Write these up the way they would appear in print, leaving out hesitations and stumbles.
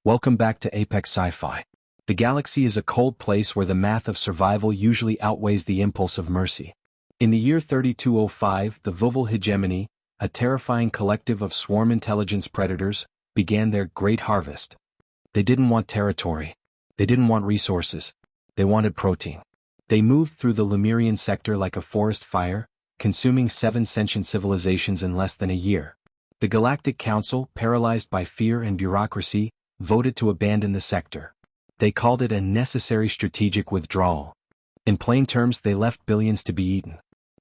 Welcome back to Apex Sci-Fi. The galaxy is a cold place where the math of survival usually outweighs the impulse of mercy. In the year 3205, the Vuvul hegemony, a terrifying collective of swarm intelligence predators, began their great harvest. They didn't want territory. They didn't want resources. They wanted protein. They moved through the Lemurian sector like a forest fire, consuming 7 sentient civilizations in less than a year. The Galactic Council, paralyzed by fear and bureaucracy, voted to abandon the sector. They called it a necessary strategic withdrawal. In plain terms, they left billions to be eaten.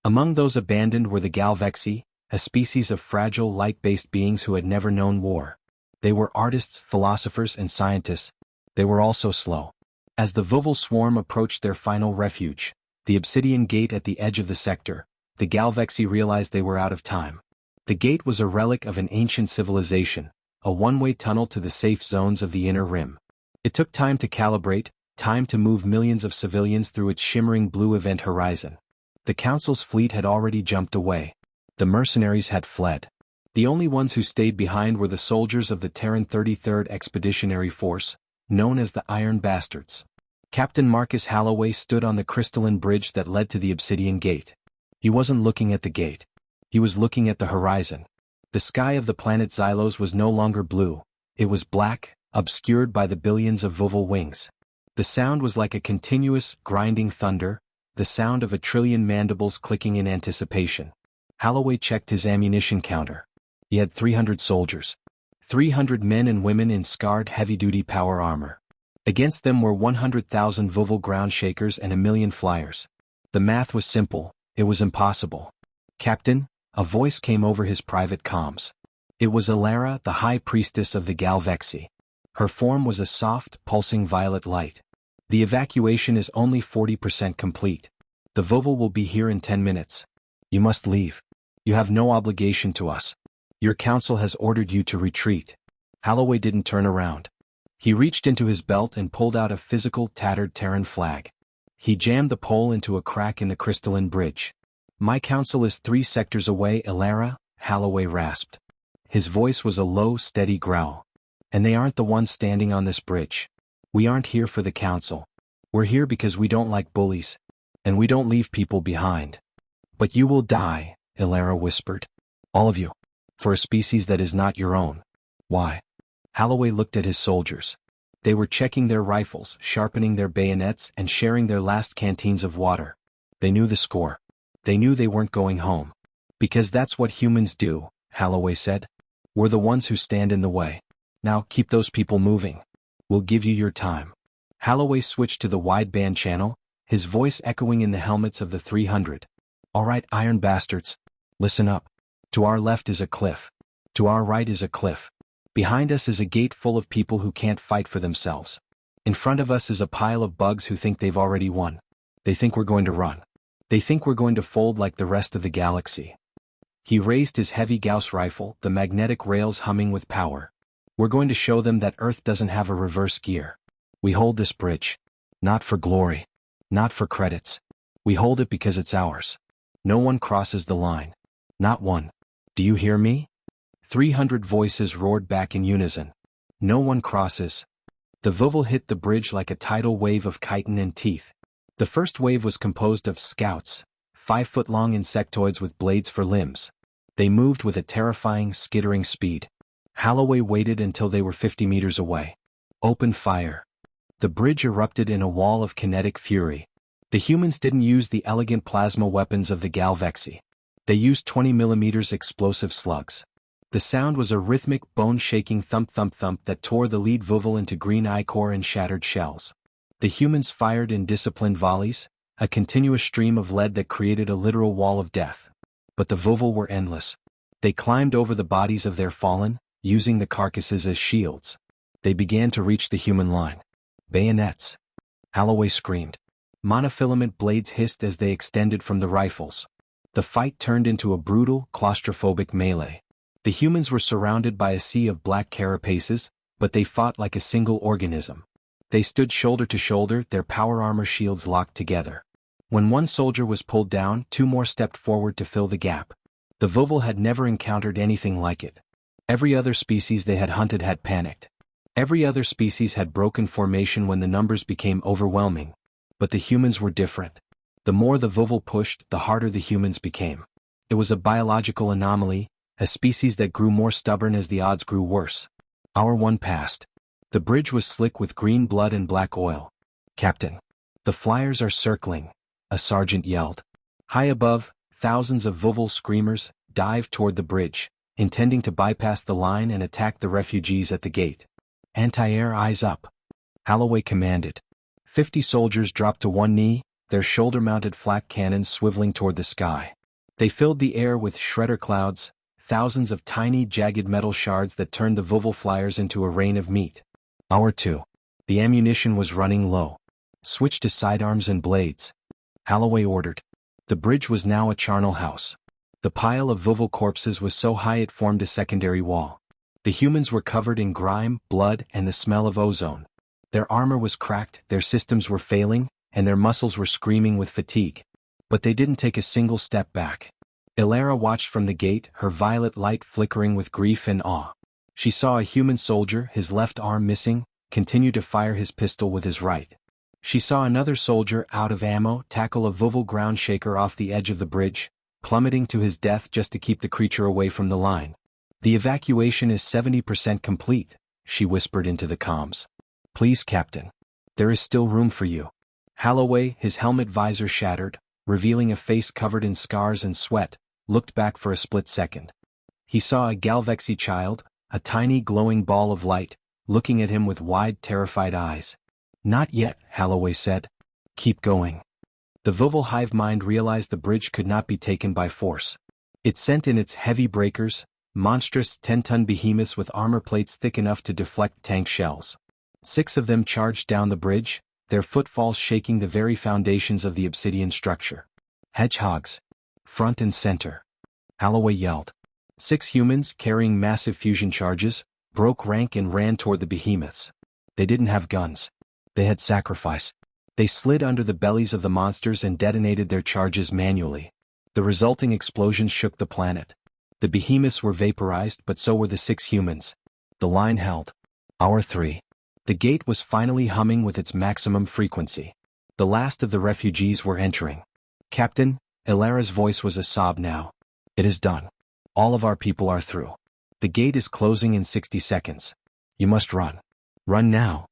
Among those abandoned were the Galvexi, a species of fragile light-based beings who had never known war. They were artists, philosophers, and scientists. They were also slow. As the Vuvul swarm approached their final refuge, the obsidian gate at the edge of the sector, the Galvexi realized they were out of time. The gate was a relic of an ancient civilization, a one-way tunnel to the safe zones of the inner rim. It took time to calibrate, time to move millions of civilians through its shimmering blue event horizon. The Council's fleet had already jumped away. The mercenaries had fled. The only ones who stayed behind were the soldiers of the Terran 33rd Expeditionary Force, known as the Iron Bastards. Captain Marcus Halloway stood on the crystalline bridge that led to the obsidian gate. He wasn't looking at the gate. He was looking at the horizon. The sky of the planet Xylos was no longer blue. It was black, obscured by the billions of Vuvul wings. The sound was like a continuous, grinding thunder, the sound of a trillion mandibles clicking in anticipation. Halloway checked his ammunition counter. He had 300 soldiers. 300 men and women in scarred heavy-duty power armor. Against them were 100,000 Vuvul ground shakers and 1,000,000 flyers. The math was simple. It was impossible. "Captain," a voice came over his private comms. It was Elara, the high priestess of the Galvexi. Her form was a soft, pulsing violet light. "The evacuation is only 40% complete. The Vuvul will be here in 10 minutes. You must leave. You have no obligation to us. Your council has ordered you to retreat." Halloway didn't turn around. He reached into his belt and pulled out a physical, tattered Terran flag. He jammed the pole into a crack in the crystalline bridge. "My council is 3 sectors away, Elara," Halloway rasped. His voice was a low, steady growl. "And they aren't the ones standing on this bridge. We aren't here for the council. We're here because we don't like bullies. And we don't leave people behind." "But you will die," Elara whispered. "All of you. For a species that is not your own." "Why?" Halloway looked at his soldiers. They were checking their rifles, sharpening their bayonets, and sharing their last canteens of water. They knew the score. They knew they weren't going home. "Because that's what humans do," Halloway said. "We're the ones who stand in the way. Now keep those people moving. We'll give you your time." Halloway switched to the wideband channel, his voice echoing in the helmets of the 300. "All right, Iron Bastards. Listen up. To our left is a cliff. To our right is a cliff. Behind us is a gate full of people who can't fight for themselves. In front of us is a pile of bugs who think they've already won. They think we're going to run. They think we're going to fold like the rest of the galaxy." He raised his heavy Gauss rifle, the magnetic rails humming with power. "We're going to show them that Earth doesn't have a reverse gear. We hold this bridge. Not for glory. Not for credits. We hold it because it's ours. No one crosses the line. Not one. Do you hear me?" 300 voices roared back in unison. "No one crosses." The Vuvul hit the bridge like a tidal wave of chitin and teeth. The first wave was composed of scouts, 5-foot-long insectoids with blades for limbs. They moved with a terrifying, skittering speed. Halloway waited until they were 50 meters away. "Open fire." The bridge erupted in a wall of kinetic fury. The humans didn't use the elegant plasma weapons of the Galvexi. They used 20mm explosive slugs. The sound was a rhythmic, bone-shaking thump-thump-thump that tore the lead Vuvul into green ichor and shattered shells. The humans fired in disciplined volleys, a continuous stream of lead that created a literal wall of death. But the Vuvul were endless. They climbed over the bodies of their fallen, using the carcasses as shields. They began to reach the human line. "Bayonets!" Halloway screamed. Monofilament blades hissed as they extended from the rifles. The fight turned into a brutal, claustrophobic melee. The humans were surrounded by a sea of black carapaces, but they fought like a single organism. They stood shoulder to shoulder, their power armor shields locked together. When one soldier was pulled down, 2 more stepped forward to fill the gap. The Vuvul had never encountered anything like it. Every other species they had hunted had panicked. Every other species had broken formation when the numbers became overwhelming. But the humans were different. The more the Vuval pushed, the harder the humans became. It was a biological anomaly, a species that grew more stubborn as the odds grew worse. Hour 1 passed. The bridge was slick with green blood and black oil. "Captain, the flyers are circling," a sergeant yelled. High above, thousands of Vuval screamers dived toward the bridge, intending to bypass the line and attack the refugees at the gate. "Anti-air, eyes up," Holloway commanded. 50 soldiers dropped to one knee, their shoulder-mounted flak cannons swiveling toward the sky. They filled the air with shredder clouds, thousands of tiny jagged metal shards that turned the Vuval flyers into a rain of meat. Hour 2. The ammunition was running low. "Switch to sidearms and blades," Holloway ordered. The bridge was now a charnel house. The pile of Vuval corpses was so high it formed a secondary wall. The humans were covered in grime, blood, and the smell of ozone. Their armor was cracked, their systems were failing, and their muscles were screaming with fatigue. But they didn't take a single step back. Ilara watched from the gate, her violet light flickering with grief and awe. She saw a human soldier, his left arm missing, continue to fire his pistol with his right. She saw another soldier, out of ammo, tackle a Vuval ground shaker off the edge of the bridge, plummeting to his death just to keep the creature away from the line. "The evacuation is 70% complete," she whispered into the comms. "Please, Captain. There is still room for you." Holloway, his helmet visor shattered, revealing a face covered in scars and sweat, looked back for a split second. He saw a Galvexy child, a tiny glowing ball of light, looking at him with wide, terrified eyes. "Not yet," Holloway said. "Keep going." The Vuval hive mind realized the bridge could not be taken by force. It sent in its heavy breakers, monstrous 10-ton behemoths with armor plates thick enough to deflect tank shells. 6 of them charged down the bridge, their footfalls shaking the very foundations of the obsidian structure. "Hedgehogs. Front and center," Holloway yelled. 6 humans, carrying massive fusion charges, broke rank and ran toward the behemoths. They didn't have guns. They had sacrifice. They slid under the bellies of the monsters and detonated their charges manually. The resulting explosions shook the planet. The behemoths were vaporized, but so were the 6 humans. The line held. Hour 3. The gate was finally humming with its maximum frequency. The last of the refugees were entering. "Captain," Ilara's voice was a sob now. "It is done. All of our people are through. The gate is closing in 60 seconds. You must run. Run now."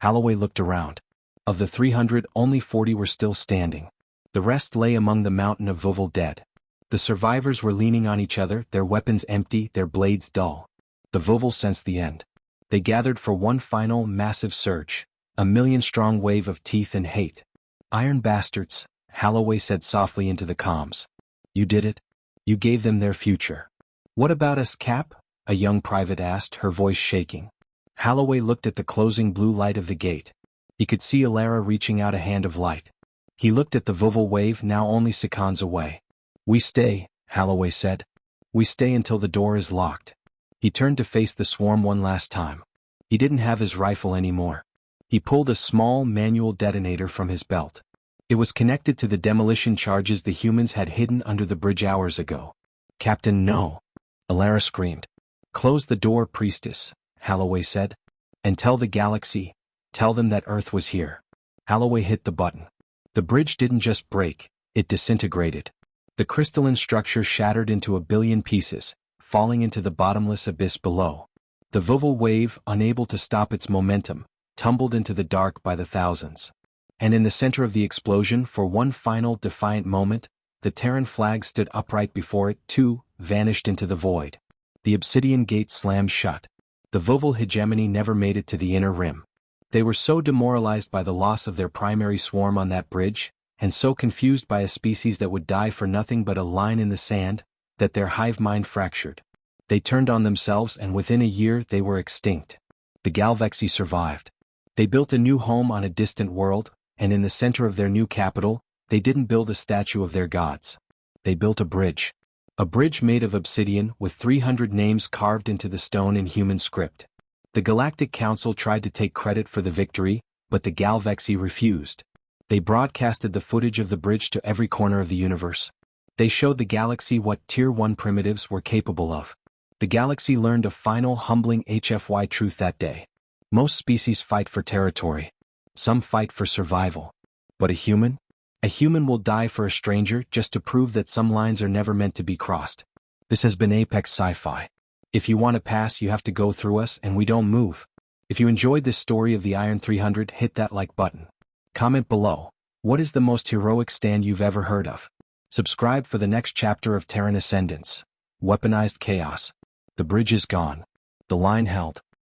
Holloway looked around. Of the 300, only 40 were still standing. The rest lay among the mountain of Vuval dead. The survivors were leaning on each other, their weapons empty, their blades dull. The Vuval sensed the end. They gathered for one final, massive surge, a million-strong wave of teeth and hate. "Iron bastards," Holloway said softly into the comms. "You did it. You gave them their future." "What about us, Cap?" a young private asked, her voice shaking. Holloway looked at the closing blue light of the gate. He could see Ilara reaching out a hand of light. He looked at the Vuval wave, now only seconds away. "We stay," Holloway said. "We stay until the door is locked." He turned to face the swarm one last time. He didn't have his rifle anymore. He pulled a small manual detonator from his belt. It was connected to the demolition charges the humans had hidden under the bridge hours ago. "Captain, no!" Ilara screamed. "Close the door, priestess," Holloway said. "And tell the galaxy, tell them that Earth was here." Holloway hit the button. The bridge didn't just break, it disintegrated. The crystalline structure shattered into a billion pieces, falling into the bottomless abyss below. The Vuval wave, unable to stop its momentum, tumbled into the dark by the thousands. And in the center of the explosion, for one final defiant moment, the Terran flag stood upright before it, too, vanished into the void. The obsidian gate slammed shut. The Vuval hegemony never made it to the inner rim. They were so demoralized by the loss of their primary swarm on that bridge, and so confused by a species that would die for nothing but a line in the sand, that their hive mind fractured. They turned on themselves, and within a year they were extinct. The Galvexy survived. They built a new home on a distant world, and in the center of their new capital, they didn't build a statue of their gods. They built a bridge. A bridge made of obsidian with 300 names carved into the stone in human script. The Galactic Council tried to take credit for the victory, but the Galvexy refused. They broadcasted the footage of the bridge to every corner of the universe. They showed the galaxy what Tier 1 primitives were capable of. The galaxy learned a final humbling HFY truth that day. Most species fight for territory. Some fight for survival. But a human? A human will die for a stranger just to prove that some lines are never meant to be crossed. This has been Apex Sci-Fi. If you want to pass, you have to go through us, and we don't move. If you enjoyed this story of the Iron 300, hit that like button. Comment below, what is the most heroic stand you've ever heard of? Subscribe for the next chapter of Terran Ascendance. Weaponized chaos. The bridge is gone. The line held.